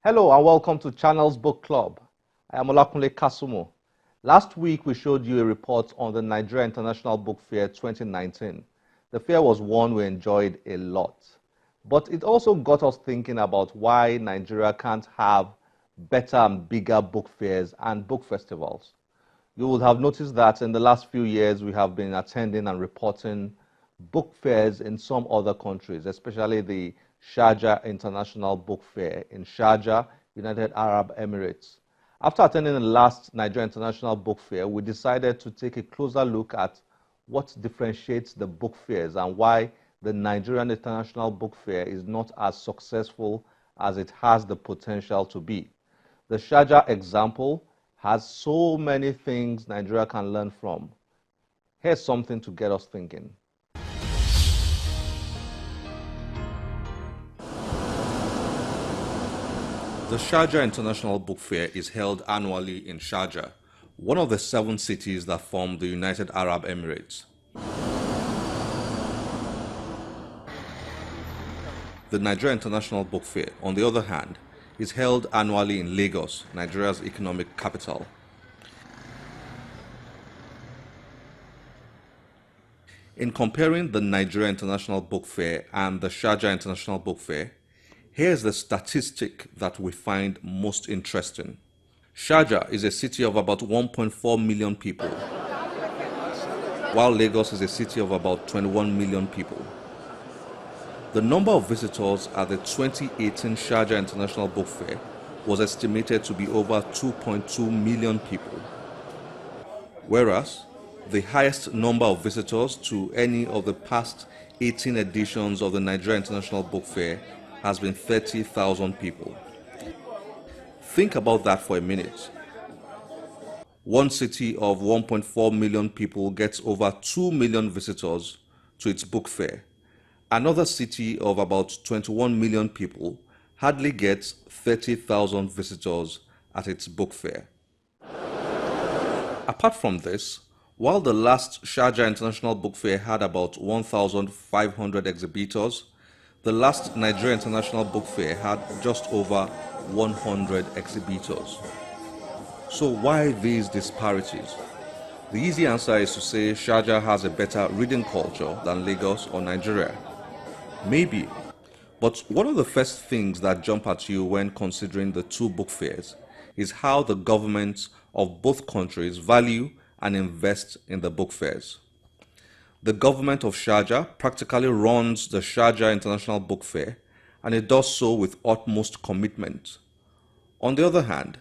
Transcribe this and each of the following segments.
Hello and welcome to Channel's Book Club. I am Olakunle Kasumo. Last week we showed you a report on the Nigeria International Book Fair 2019. The fair was one we enjoyed a lot, but it also got us thinking about why Nigeria can't have better and bigger book fairs and book festivals. You would have noticed that in the last few years we have been attending and reporting book fairs in some other countries, especially the Sharjah International Book Fair in Sharjah, United Arab Emirates. After attending the last Nigeria International Book Fair, we decided to take a closer look at what differentiates the book fairs and why the Nigerian International Book Fair is not as successful as it has the potential to be. The Sharjah example has so many things Nigeria can learn from. Here's something to get us thinking. The Sharjah International Book Fair is held annually in Sharjah, one of the 7 cities that form the United Arab Emirates. The Nigeria International Book Fair, on the other hand, is held annually in Lagos, Nigeria's economic capital. In comparing the Nigeria International Book Fair and the Sharjah International Book Fair, here's the statistic that we find most interesting. Sharjah is a city of about 1.4 million people, while Lagos is a city of about 21 million people. The number of visitors at the 2018 Sharjah International Book Fair was estimated to be over 2.2 million people, whereas the highest number of visitors to any of the past 18 editions of the Nigeria International Book Fair has been 30,000 people. Think about that for a minute. One city of 1.4 million people gets over 2 million visitors to its book fair. Another city of about 21 million people hardly gets 30,000 visitors at its book fair. Apart from this, while the last Sharjah International Book Fair had about 1,500 exhibitors, the last Nigeria International Book Fair had just over 100 exhibitors. So why these disparities? The easy answer is to say Sharjah has a better reading culture than Lagos or Nigeria. Maybe. But one of the first things that jump at you when considering the two book fairs is how the governments of both countries value and invest in the book fairs. The government of Sharjah practically runs the Sharjah International Book Fair, and it does so with utmost commitment. On the other hand,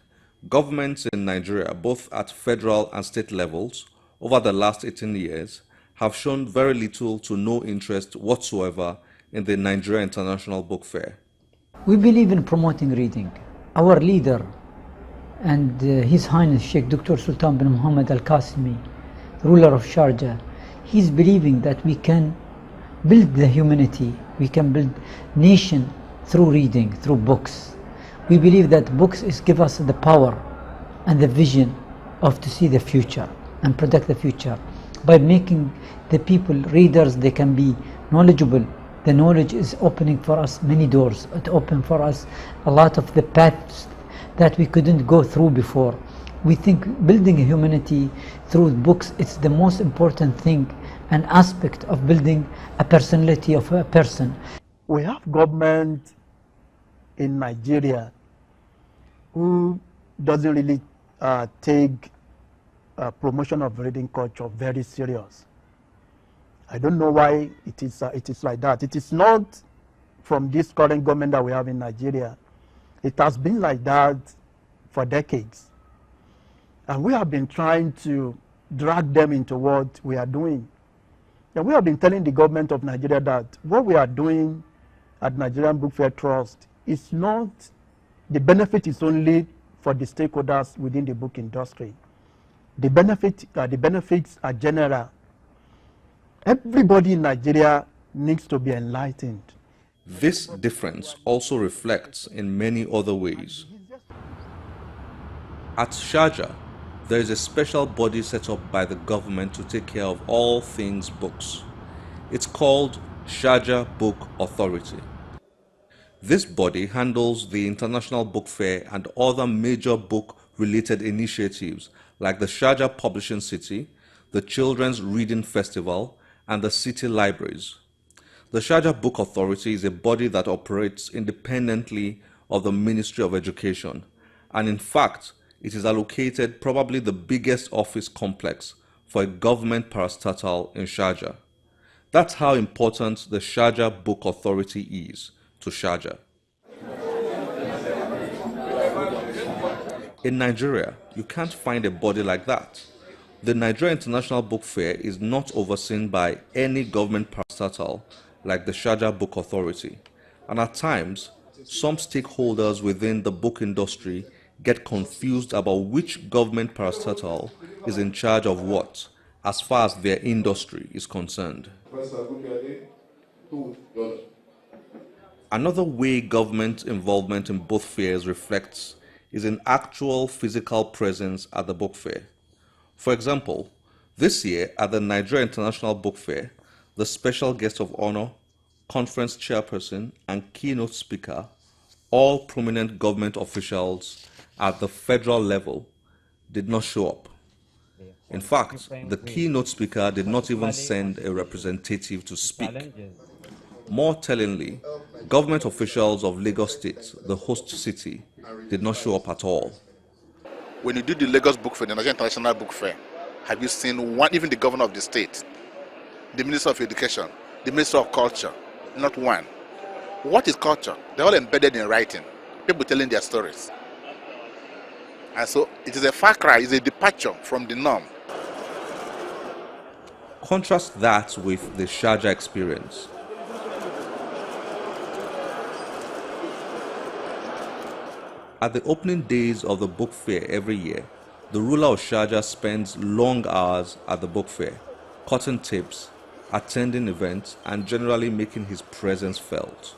governments in Nigeria, both at federal and state levels, over the last 18 years, have shown very little to no interest whatsoever in the Nigeria International Book Fair. We believe in promoting reading. Our leader and His Highness Sheikh Dr. Sultan bin Muhammad Al-Qasimi, ruler of Sharjah, he's believing that we can build the humanity, we can build nation through reading, through books. We believe that books give us the power and the vision of to see the future and predict the future. By making the people readers, they can be knowledgeable. The knowledge is opening for us many doors. It opened for us a lot of the paths that we couldn't go through before. We think building humanity through books, it's the most important thing, an aspect of building a personality of a person. We have government in Nigeria who doesn't really take promotion of reading culture very serious. I don't know why it is like that. It is not from this current government that we have in Nigeria. It has been like that for decades. And we have been trying to drag them into what we are doing. And we have been telling the government of Nigeria that what we are doing at Nigerian Book Fair Trust is not, the benefit is only for the stakeholders within the book industry. The benefits are general. Everybody in Nigeria needs to be enlightened. This difference also reflects in many other ways. At Sharjah, there is a special body set up by the government to take care of all things books. It's called Sharjah Book Authority. This body handles the International Book Fair and other major book-related initiatives like the Sharjah Publishing City, the Children's Reading Festival, and the city libraries. The Sharjah Book Authority is a body that operates independently of the Ministry of Education, and in fact, it is allocated probably the biggest office complex for a government parastatal in Sharjah. That's how important the Sharjah Book Authority is to Sharjah. In Nigeria, you can't find a body like that. The Nigeria International Book Fair is not overseen by any government parastatal like the Sharjah Book Authority, and at times, some stakeholders within the book industry get confused about which government parastatal is in charge of what as far as their industry is concerned. Another way government involvement in both fairs reflects is in actual physical presence at the book fair. For example, this year at the Nigeria International Book Fair, the special guest of honor, conference chairperson, and keynote speaker, all prominent government officials at the federal level, did not show up. In fact, the keynote speaker did not even send a representative to speak. More tellingly, government officials of Lagos State, the host city, did not show up at all. When you do the Lagos Book Fair, the Nigeria International Book Fair, have you seen one, even the governor of the state, the Minister of Education, the Minister of Culture? Not one. What is culture? They're all embedded in writing, people telling their stories. And so it is a far cry, it's a departure from the norm. Contrast that with the Sharjah experience. At the opening days of the book fair every year, the ruler of Sharjah spends long hours at the book fair, cutting tips, attending events, and generally making his presence felt.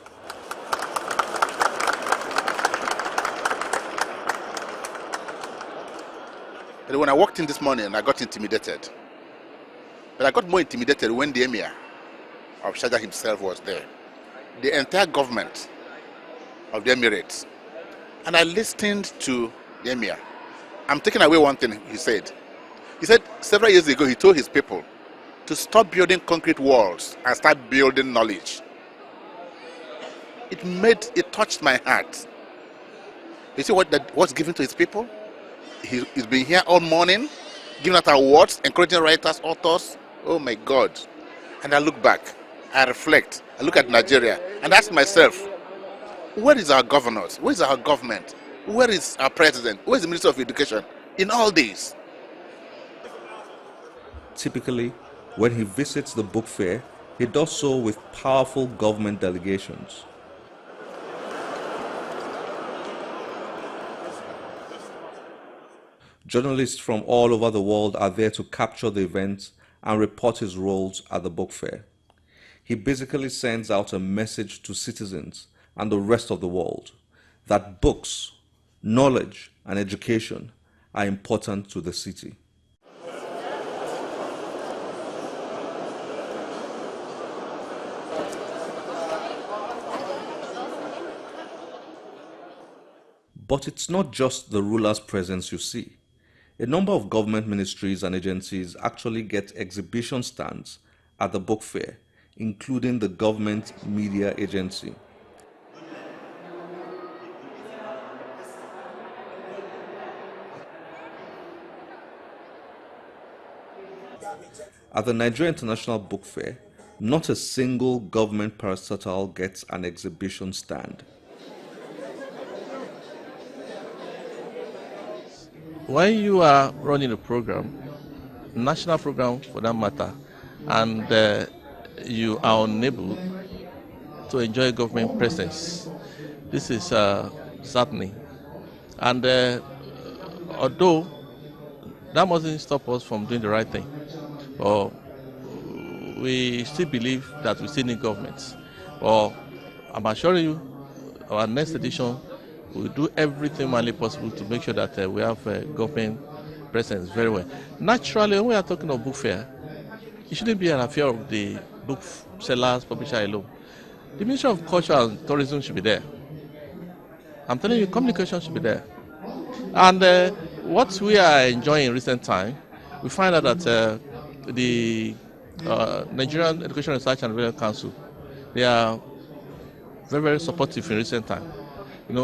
And when I walked in this morning, I got intimidated. But I got more intimidated when the Emir of Sharjah himself was there. The entire government of the Emirates. And I listened to the Emir. I'm taking away one thing he said. He said several years ago, he told his people to stop building concrete walls and start building knowledge. It touched my heart. You see what's given to his people? He's been here all morning, giving out awards, encouraging writers, authors. Oh my God. And I look back, I reflect, I look at Nigeria and ask myself, where is our governors? Where is our government? Where is our president? Where is the Minister of Education in all this? Typically, when he visits the book fair, he does so with powerful government delegations. Journalists from all over the world are there to capture the event and report his roles at the book fair. He basically sends out a message to citizens and the rest of the world that books, knowledge, and education are important to the city. But it's not just the ruler's presence you see. A number of government ministries and agencies actually get exhibition stands at the book fair, including the Government Media Agency. At the Nigeria International Book Fair, not a single government parastatal gets an exhibition stand. When you are running a program, national program for that matter, and you are unable to enjoy government presence, this is saddening. And although that mustn't stop us from doing the right thing, or we still believe that we still need governments. Or I'm assuring you, our next edition will do everything humanly possible to make sure that we have government presence very well. Naturally, when we are talking of book fair, it shouldn't be an affair of the book sellers, publisher alone. The Ministry of Culture and Tourism should be there. I'm telling you, communication should be there. And what we are enjoying in recent time, we find out that the Nigerian Education Research and Development Council, they are very, very supportive in recent time. You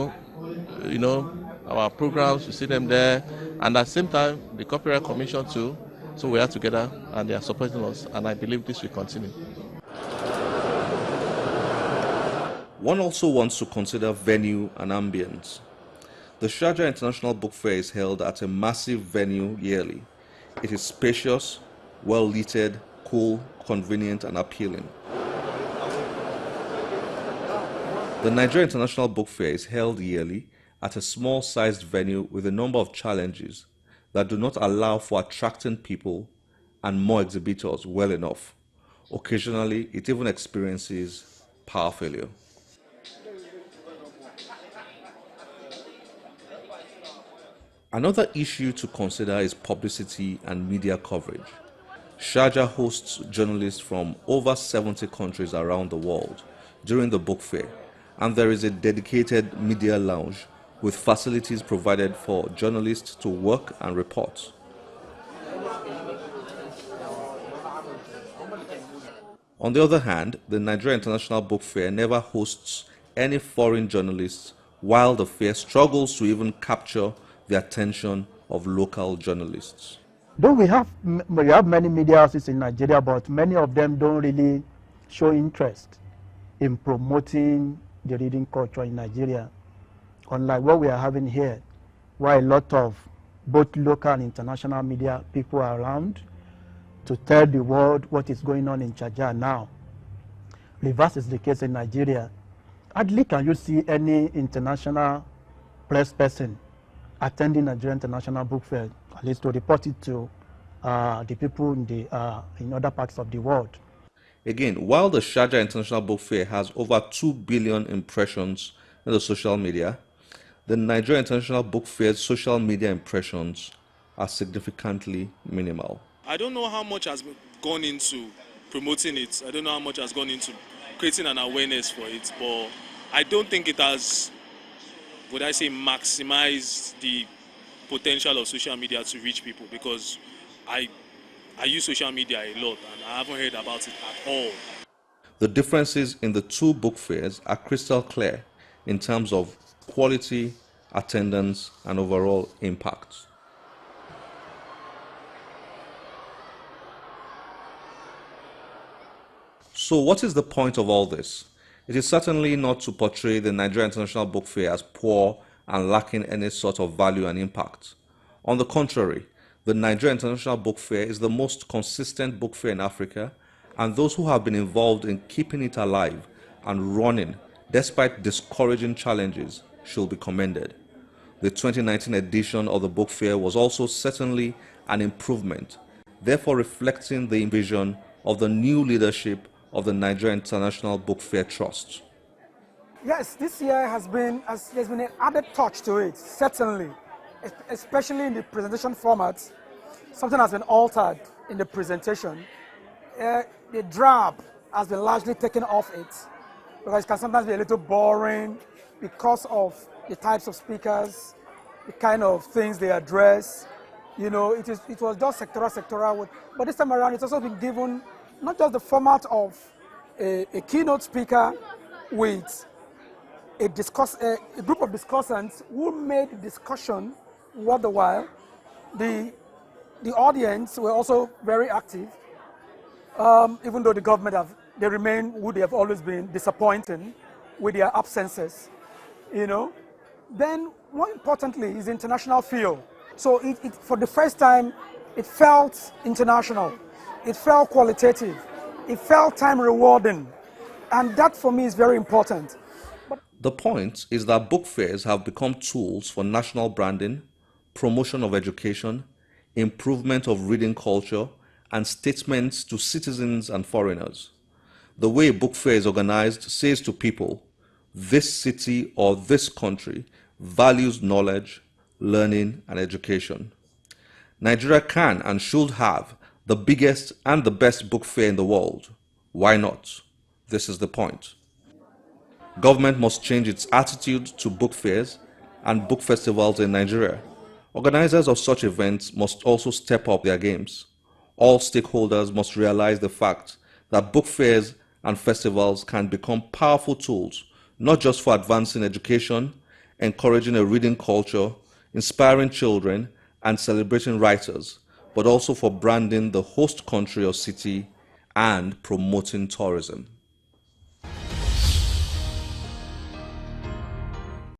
know, our programs, you see them there, and at the same time, the Copyright Commission too. So we are together, and they are supporting us, and I believe this will continue. One also wants to consider venue and ambience. The Sharjah International Book Fair is held at a massive venue yearly. It is spacious, well lighted, cool, convenient, and appealing. The Nigeria International Book Fair is held yearly at a small-sized venue with a number of challenges that do not allow for attracting people and more exhibitors well enough. Occasionally, it even experiences power failure. Another issue to consider is publicity and media coverage. Sharjah hosts journalists from over 70 countries around the world during the book fair, and there is a dedicated media lounge with facilities provided for journalists to work and report. On the other hand, the Nigeria International Book Fair never hosts any foreign journalists, while the fair struggles to even capture the attention of local journalists. Though we have many media houses in Nigeria, but many of them don't really show interest in promoting the reading culture in Nigeria, unlike what we are having here, where a lot of both local and international media people are around to tell the world what is going on in Sharjah now. Reverse is the case in Nigeria. Hardly can you see any international press person attending Nigeria International Book Fair, at least to report it to the people in other parts of the world. Again, while the Sharjah International Book Fair has over 2 billion impressions in the social media, the Nigeria International Book Fair's social media impressions are significantly minimal. I don't know how much has gone into promoting it. I don't know how much has gone into creating an awareness for it, but I don't think it has, would I say, maximized the potential of social media to reach people, because I use social media a lot and I haven't heard about it at all. The differences in the two book fairs are crystal clear in terms of quality, attendance, and overall impact. So what is the point of all this? It is certainly not to portray the Nigeria International Book Fair as poor and lacking any sort of value and impact. On the contrary, the Nigeria International Book Fair is the most consistent book fair in Africa, and those who have been involved in keeping it alive and running despite discouraging challenges should be commended. The 2019 edition of the book fair was also certainly an improvement, therefore reflecting the vision of the new leadership of the Nigeria International Book Fair Trust. Yes, this year there's been an added touch to it, certainly, especially in the presentation format. Something has been altered in the presentation. The drab has been largely taken off it, because it can sometimes be a little boring because of the types of speakers, the kind of things they address. You know, it was just sectoral, but this time around it's also been given not just the format of a keynote speaker with a group of discussants who made the discussion worth the while. The audience were also very active, even though the government they remain who they have always been, disappointing with their absences, you know. Then, more importantly, is the international feel. So for the first time, it felt international, it felt qualitative, it felt time rewarding, and that for me is very important. The point is that book fairs have become tools for national branding, promotion of education, improvement of reading culture, and statements to citizens and foreigners. The way a book fair is organized says to people, this city or this country values knowledge, learning, and education. Nigeria can and should have the biggest and the best book fair in the world. Why not? This is the point. Government must change its attitude to book fairs and book festivals in Nigeria. Organizers of such events must also step up their games. All stakeholders must realize the fact that book fairs and festivals can become powerful tools, not just for advancing education, encouraging a reading culture, inspiring children, and celebrating writers, but also for branding the host country or city and promoting tourism.